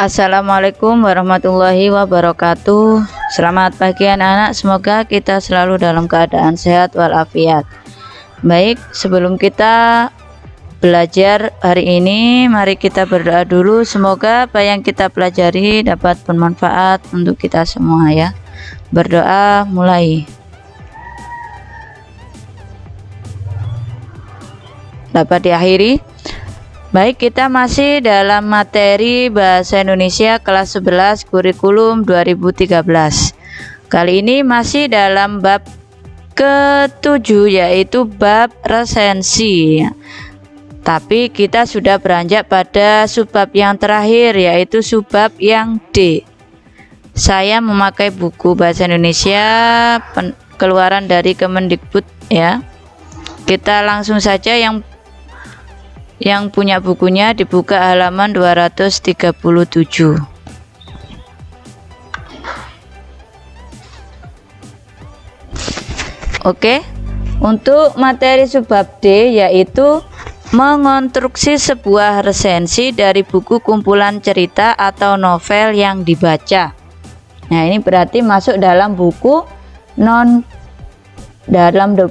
Assalamualaikum warahmatullahi wabarakatuh. Selamat pagi anak-anak, semoga kita selalu dalam keadaan sehat walafiat. Baik, sebelum kita belajar hari ini, mari kita berdoa dulu. Semoga apa yang kita pelajari dapat bermanfaat untuk kita semua ya. Berdoa mulai. Dapat diakhiri. Baik, kita masih dalam materi Bahasa Indonesia kelas 11 kurikulum 2013. Kali ini masih dalam bab ke-7, yaitu bab resensi. Tapi kita sudah beranjak pada subbab yang terakhir, yaitu subbab yang D. Saya memakai buku Bahasa Indonesia keluaran dari Kemendikbud ya. Kita langsung saja yang punya bukunya dibuka halaman 237. Oke, untuk materi subbab D yaitu mengonstruksi sebuah resensi dari buku kumpulan cerita atau novel yang dibaca. Nah, ini berarti masuk dalam buku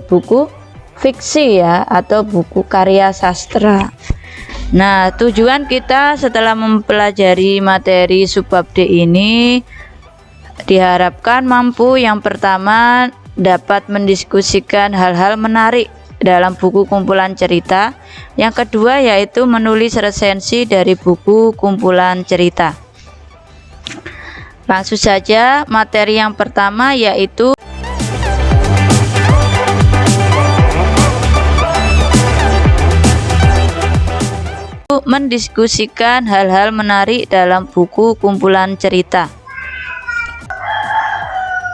buku fiksi ya, atau buku karya sastra. Nah, tujuan kita setelah mempelajari materi subbab D ini diharapkan mampu, yang pertama, dapat mendiskusikan hal-hal menarik dalam buku kumpulan cerita. Yang kedua yaitu menulis resensi dari buku kumpulan cerita. Langsung saja materi yang pertama yaitu mendiskusikan hal-hal menarik dalam buku kumpulan cerita.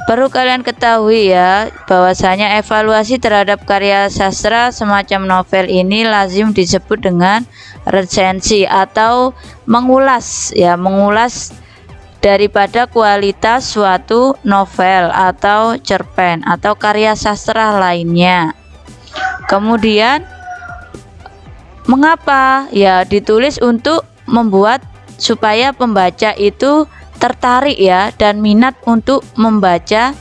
Perlu kalian ketahui ya, bahwasanya evaluasi terhadap karya sastra semacam novel ini lazim disebut dengan resensi atau mengulas daripada kualitas suatu novel atau cerpen atau karya sastra lainnya. Kemudian mengapa? Ya, ditulis untuk membuat supaya pembaca itu tertarik ya dan minat untuk membaca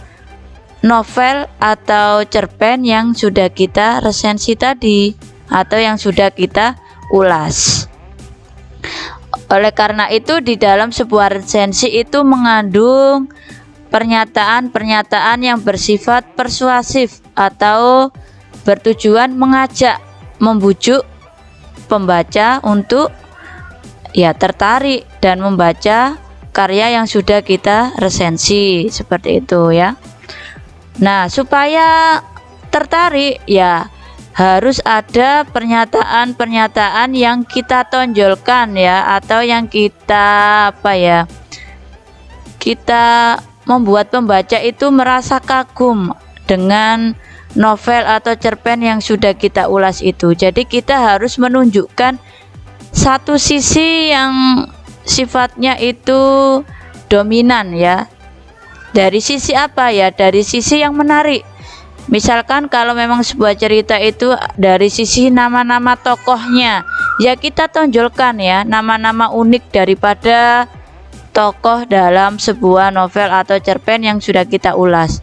novel atau cerpen yang sudah kita resensi tadi atau yang sudah kita ulas. Oleh karena itu, di dalam sebuah resensi itu mengandung pernyataan-pernyataan yang bersifat persuasif atau bertujuan mengajak, membujuk pembaca untuk ya tertarik dan membaca karya yang sudah kita resensi, seperti itu ya. Nah, supaya tertarik ya harus ada pernyataan-pernyataan yang kita tonjolkan ya, atau yang kita kita membuat pembaca itu merasa kagum dengan novel atau cerpen yang sudah kita ulas itu. Jadi kita harus menunjukkan satu sisi yang sifatnya itu dominan ya. Dari sisi apa ya? Dari sisi yang menarik. Misalkan kalau memang sebuah cerita itu dari sisi nama-nama tokohnya, ya kita tonjolkan ya nama-nama unik daripada tokoh dalam sebuah novel atau cerpen yang sudah kita ulas.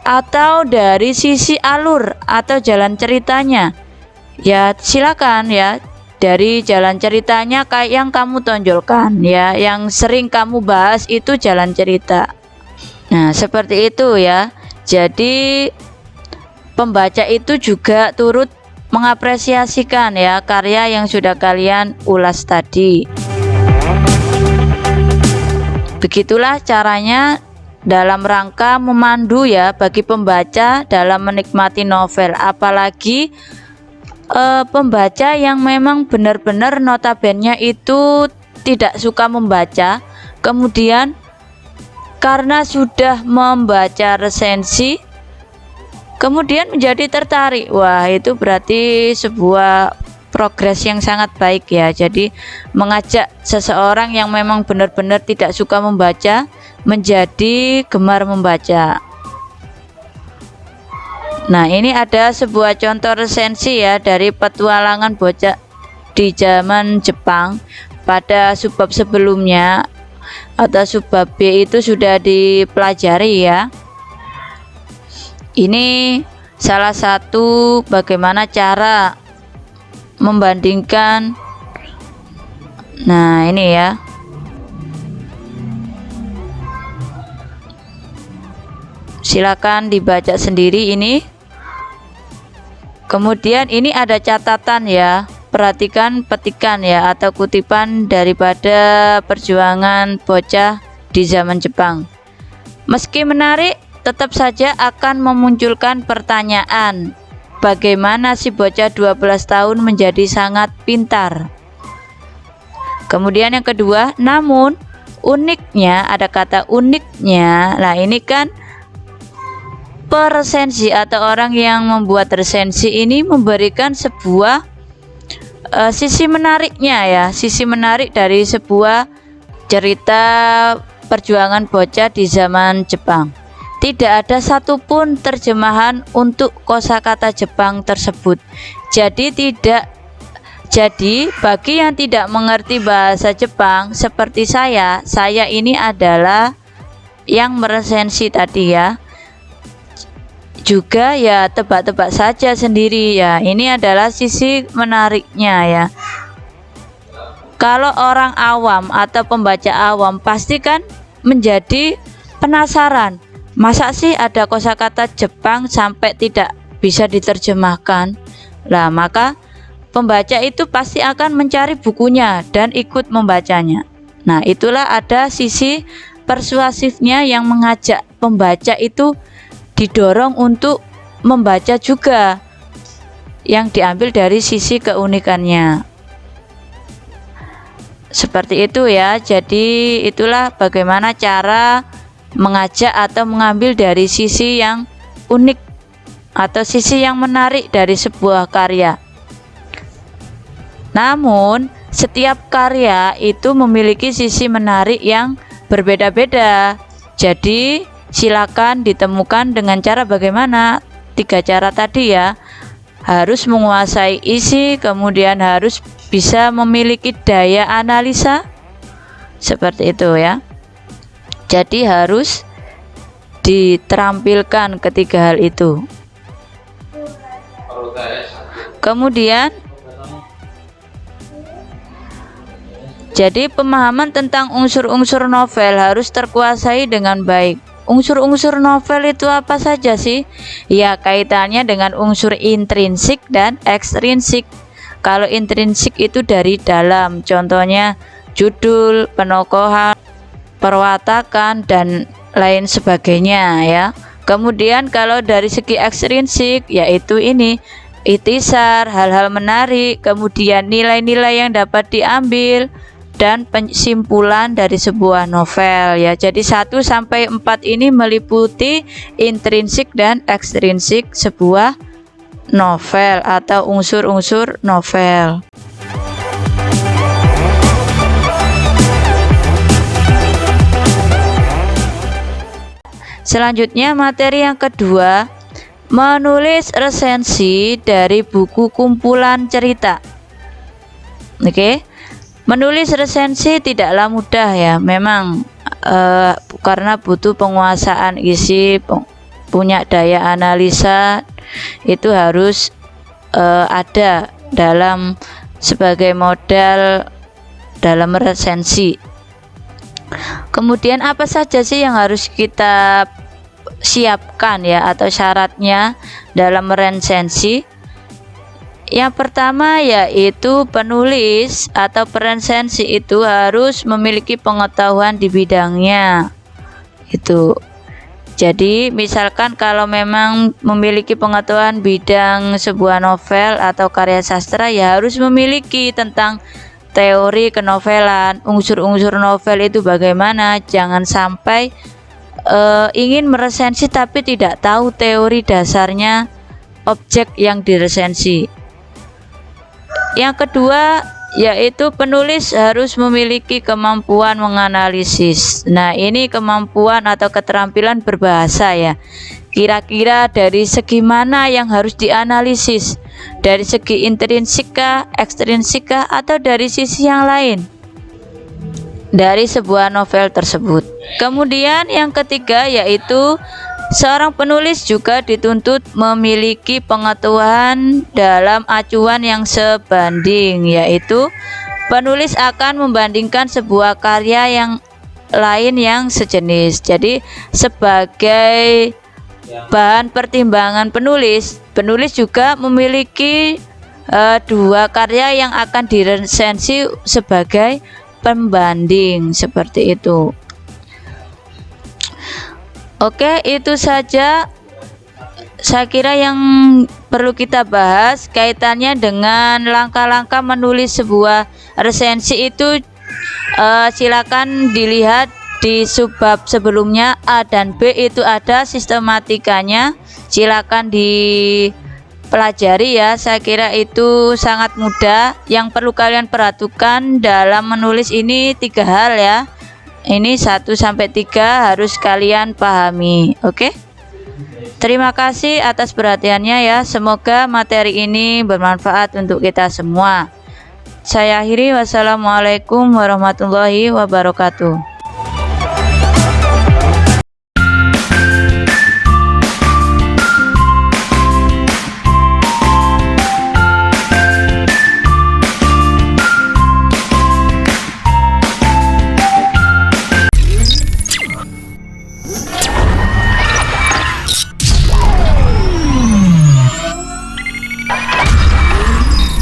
Atau dari sisi alur atau jalan ceritanya, ya silakan ya, dari jalan ceritanya kayak yang kamu tonjolkan ya, yang sering kamu bahas itu jalan cerita. Nah, seperti itu ya. Jadi pembaca itu juga turut mengapresiasikan ya karya yang sudah kalian ulas tadi. Begitulah caranya dalam rangka memandu ya bagi pembaca dalam menikmati novel, apalagi pembaca yang memang benar-benar notabene itu tidak suka membaca, kemudian karena sudah membaca resensi kemudian menjadi tertarik. Wah, itu berarti sebuah progres yang sangat baik ya. Jadi mengajak seseorang yang memang benar-benar tidak suka membaca menjadi gemar membaca. Nah, ini ada sebuah contoh resensi ya dari petualangan bocah di zaman Jepang pada subbab sebelumnya atau subbab B itu sudah dipelajari ya. Ini salah satu bagaimana cara membandingkan. Nah, ini ya. Silakan dibaca sendiri ini. Kemudian ini ada catatan ya. Perhatikan petikan ya atau kutipan daripada perjuangan bocah di zaman Jepang. Meski menarik, tetap saja akan memunculkan pertanyaan, bagaimana si bocah 12 tahun menjadi sangat pintar? Kemudian yang kedua, namun uniknya, ada kata uniknya. Nah, ini kan peresensi atau orang yang membuat resensi ini memberikan sebuah sisi menariknya ya, sisi menarik dari sebuah cerita perjuangan bocah di zaman Jepang. Tidak ada satupun terjemahan untuk kosakata Jepang tersebut. Jadi bagi yang tidak mengerti bahasa Jepang seperti saya ini adalah yang meresensi tadi ya. Juga ya tebak-tebak saja sendiri ya. Ini adalah sisi menariknya ya. Kalau orang awam atau pembaca awam pasti kan menjadi penasaran, masa sih ada kosakata Jepang sampai tidak bisa diterjemahkan? Lah, maka pembaca itu pasti akan mencari bukunya dan ikut membacanya. Nah, itulah ada sisi persuasifnya yang mengajak pembaca itu didorong untuk membaca juga, yang diambil dari sisi keunikannya. Seperti itu ya. Jadi itulah bagaimana cara mengajak atau mengambil dari sisi yang unik atau sisi yang menarik dari sebuah karya. Namun setiap karya itu memiliki sisi menarik yang berbeda-beda. Jadi silakan ditemukan dengan cara bagaimana? 3 cara tadi ya. Harus menguasai isi, kemudian harus bisa memiliki daya analisa. Seperti itu ya. Jadi harus diterampilkan ketiga hal itu. Kemudian jadi pemahaman tentang unsur-unsur novel harus terkuasai dengan baik. Unsur-unsur novel itu apa saja sih? Ya, kaitannya dengan unsur intrinsik dan ekstrinsik. Kalau intrinsik itu dari dalam, contohnya judul, penokohan, perwatakan, dan lain sebagainya ya. Kemudian kalau dari segi ekstrinsik, yaitu ini ikhtisar, hal-hal menarik, kemudian nilai-nilai yang dapat diambil, dan kesimpulan dari sebuah novel ya. Jadi 1 sampai 4 ini meliputi intrinsik dan ekstrinsik sebuah novel atau unsur-unsur novel. Selanjutnya materi yang kedua, menulis resensi dari buku kumpulan cerita. Oke. Menulis resensi tidaklah mudah ya, memang karena butuh penguasaan isi, punya daya analisa, itu harus ada dalam sebagai modal dalam resensi. Kemudian apa saja sih yang harus kita siapkan ya atau syaratnya dalam meresensi? Yang pertama yaitu penulis atau peresensi itu harus memiliki pengetahuan di bidangnya. Itu. Jadi misalkan kalau memang memiliki pengetahuan bidang sebuah novel atau karya sastra, ya harus memiliki tentang teori kenovelan, unsur-unsur novel itu bagaimana. Jangan sampai ingin meresensi tapi tidak tahu teori dasarnya objek yang diresensi. Yang kedua yaitu penulis harus memiliki kemampuan menganalisis. Nah, ini kemampuan atau keterampilan berbahasa ya. Kira-kira dari segi mana yang harus dianalisis? Dari segi intrinsik kah, ekstrinsik kah, atau dari sisi yang lain? dari sebuah novel tersebut. Kemudian yang ketiga yaitu seorang penulis juga dituntut memiliki pengetahuan dalam acuan yang sebanding, yaitu penulis akan membandingkan sebuah karya yang lain yang sejenis. Jadi sebagai bahan pertimbangan penulis juga memiliki dua karya yang akan diresensi sebagai pembanding, seperti itu. Oke, itu saja saya kira yang perlu kita bahas kaitannya dengan langkah-langkah menulis sebuah resensi itu. Silakan dilihat di subbab sebelumnya, A dan B itu ada sistematikanya, silakan dipelajari ya. Saya kira itu sangat mudah. Yang perlu kalian perhatikan dalam menulis ini 3 hal ya. Ini 1 sampai 3 harus kalian pahami. Oke? Terima kasih atas perhatiannya ya. Semoga materi ini bermanfaat untuk kita semua. Saya akhiri, wassalamualaikum warahmatullahi wabarakatuh.